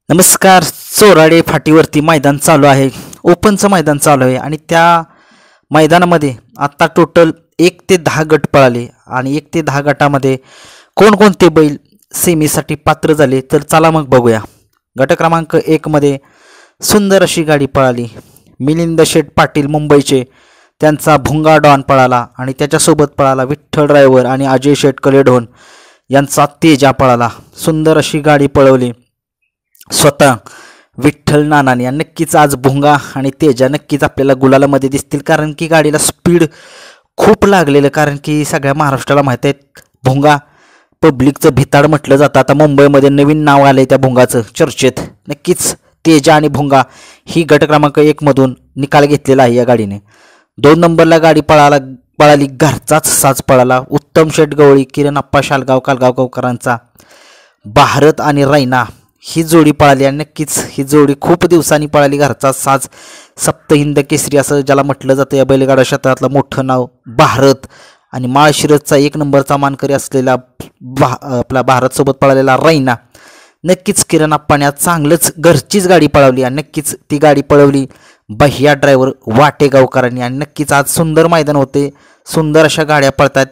नमस्कार. चोराडे फाटीवरती मैदान चालू आहे. ओपनचं मैदान चालू आहे आणि त्या मैदानामध्ये आता टोटल 1 ते 10 गट पळाले आणि 1 ते 10 गटामध्ये कोणकोणते बैल सेमीसाठी पात्र झाले तर चला मग बघूया. गट क्रमांक 1 मध्ये सुंदर अशी गाडी पळाली. मिलिंद शेठ पाटील मुंबईचे, त्यांचा भुंगा डॉन पळाला आणि त्याच्यासोबत पळाला विठ्ठल ड्रायव्हर आणि अजय शेठ कलेढोन यांचा तेजा पळाला. सुंदर अशी गाडी पळवली स्वतः विठ्ठल नानाने. नक्कीच आज भुंगा आणि तेजा नक्कीच आपल्याला गुलालामध्ये दिसतील, कारण की गाडीला स्पीड खूप लागलेलं. कारण की सगळ्या महाराष्ट्राला माहीत आहे भुंगा पब्लिकचं भिताड म्हटलं जातं. आता मुंबईमध्ये नवीन नाव आलं आहे त्या भुंगाचं चर्चेत. नक्कीच तेजा आणि भुंगा ही गट क्रमांक 1 मधून निकाल घेतलेला आहे. या गाडीने 2 नंबरला गाडी पळाली घरचाच साज पळाला. उत्तम शेठ गवळी, किरण अप्पा शालगाव कालगावकरांचा भारत आणि रैना ही जोडी पळाली आणि नक्कीच ही जोडी खूप दिवसांनी पळाली. घरचा साज सप्तहिंद केसरी असं ज्याला म्हटलं जातं या बैलगाडा क्षेत्रातलं मोठं नाव भारत, आणि माळशिरसचा 1 नंबरचा मानकरी असलेला आपला भारतसोबत पळालेला रैना. नक्कीच किरण अप्पाने आज चांगलंच घरचीच गाडी पळवली आणि नक्कीच ती गाडी पळवली भैया ड्रायव्हर वाटेगावकरांनी. आणि नक्कीच आज सुंदर मैदान होते, सुंदर अशा गाड्या पळतात.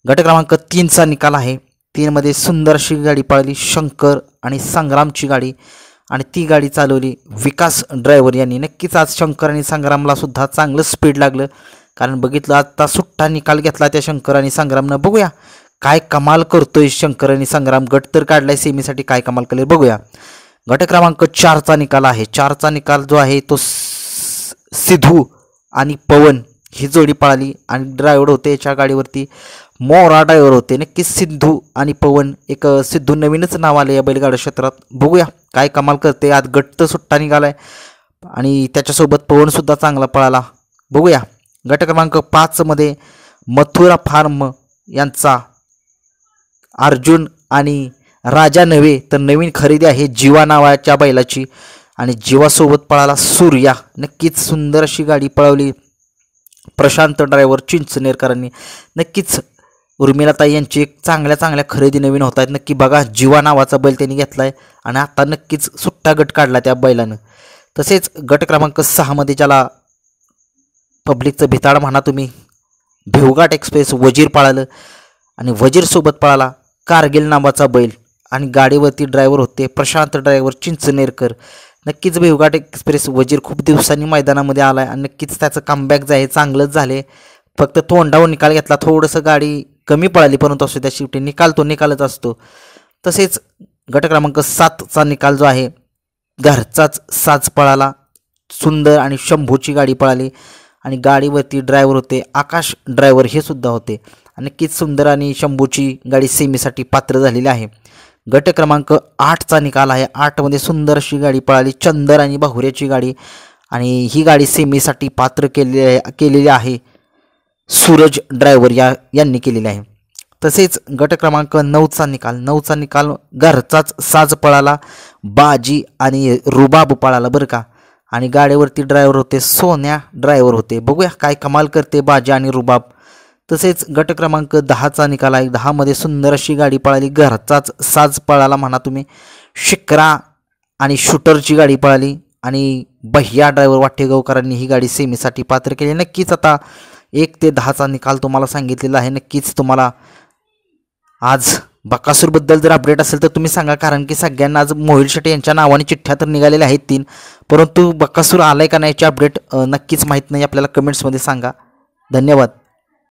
गट क्रमांक 3चा निकाल आहे. 3 मध्ये सुंदर अशी गाडी पळाली शंकर आणि संग्रामची गाडी, आणि ती गाडी चालवली विकास ड्रायव्हर यांनी. नक्कीच आज शंकर आणि संग्रामला सुद्धा चांगलं स्पीड लागलं, कारण बघितलं आता सुट्टा निकाल घेतला त्या शंकर आणि संग्रामनं. बघूया काय कमाल करतोय शंकर आणि संग्राम. गट तर काढलाय सेमीसाठी, काय कमाल केले बघूया. गट क्रमांक 4चा निकाल आहे. 4चा निकाल जो आहे तो सिद्धू आणि पवन ही जोडी पळाली आणि ड्रायव्हर होते याच्या गाडीवरती मोरा ड्रायव्हर होते. नक्कीच सिद्धू आणि पवन, एक सिद्धू नवीनच नाव आले या बैलगाडा क्षेत्रात. बघूया काय कमाल करते. आज गट तर सुट्टा निघालाय आणि त्याच्यासोबत पवन सुद्धा चांगला पळाला. बघूया गट क्रमांक 5 मध्ये मथुरा फार्म यांचा अर्जुन आणि राजा नव्हे तर नवीन खरेदी आहे जीवा नावाच्या बैलाची, आणि जीवासोबत पळाला सूर्या. नक्कीच सुंदर अशी गाडी पळवली प्रशांत ड्रायव्हर चिंचनेरकरांनी. नक्कीच उर्मिलाताई यांची एक चांगल्या खरेदी नवीन होत आहेत. नक्की बघा, जीवा नावाचा बैल त्यांनी घेतला आहे आणि आता नक्कीच सुट्टा गट काढला त्या बैलानं. तसेच गट क्रमांक 6 मध्ये ज्याला पब्लिकचं भिताड म्हणा तुम्ही, भिवघाट एक्सप्रेस वजीर पळालं आणि वजीरसोबत पळाला कारगिल नावाचा बैल, आणि गाडीवरती ड्रायव्हर होते प्रशांत ड्रायव्हर चिंचनेरकर. नक्कीच भिवघाट एक्सप्रेस वजीर खूप दिवसांनी मैदानामध्ये आला आहे आणि नक्कीच त्याचं कमबॅक जे आहे चांगलंच झाले. फक्त तोंडावर निकाल घेतला, थोडंसं गाडी कमी पळाली, परंतु असू त्या शेवटी निकालच असतो. तसेच गट क्रमांक 7चा निकाल जो आहे घरचाच साज पळाला सुंदर, आणि शंभूची गाडी पळाली आणि गाडीवरती ड्रायव्हर होते आकाश ड्रायव्हर हे सुद्धा होते. आणि नक्कीच सुंदर आणि शंभूची गाडी सेमीसाठी पात्र झालेली आहे. गट क्रमांक 8चा निकाल आहे. 8 मध्ये सुंदर अशी गाडी पळाली चंदर आणि बाहुऱ्याची गाडी, आणि ही गाडी सेमीसाठी पात्र केलेली आहे सूरज ड्रायव्हर यांनी केलेली आहे. तसेच गट क्रमांक 9चा निकाल घरचाच साज पळाला बाजी आणि रुबाब पळाला बरं का, आणि गाडीवरती ड्रायव्हर होते सोन्या ड्रायव्हर होते. बघूया काय कमाल करते बाजी आणि रुबाब. तसेच गट क्रमांक 10चा निकाल आहे. 10 मध्ये सुंदर अशी गाडी पळाली घरचाच साज पळाला म्हणा तुम्ही शिक्रा आणि शूटरची गाडी पळाली, आणि भैया ड्रायव्हर वाटेगावकरांनी ही गाडी सेमीसाठी पात्र केली. नक्कीच आता 1 ते 10चा निकाल तुम्हाला सांगितलेला आहे. नक्कीच तुम्हाला आज बकासूरबद्दल जर अपडेट असेल तर तुम्ही सांगा, कारण की सगळ्यांना आज मोहिल शेट्टी यांच्या नावाने चिठ्ठ्या तर निघालेल्या आहेत 3, परंतु बकासूर आलाय का नाही याची अपडेट नक्कीच माहीत नाही. आपल्याला कमेंट्समध्ये सांगा. धन्यवाद.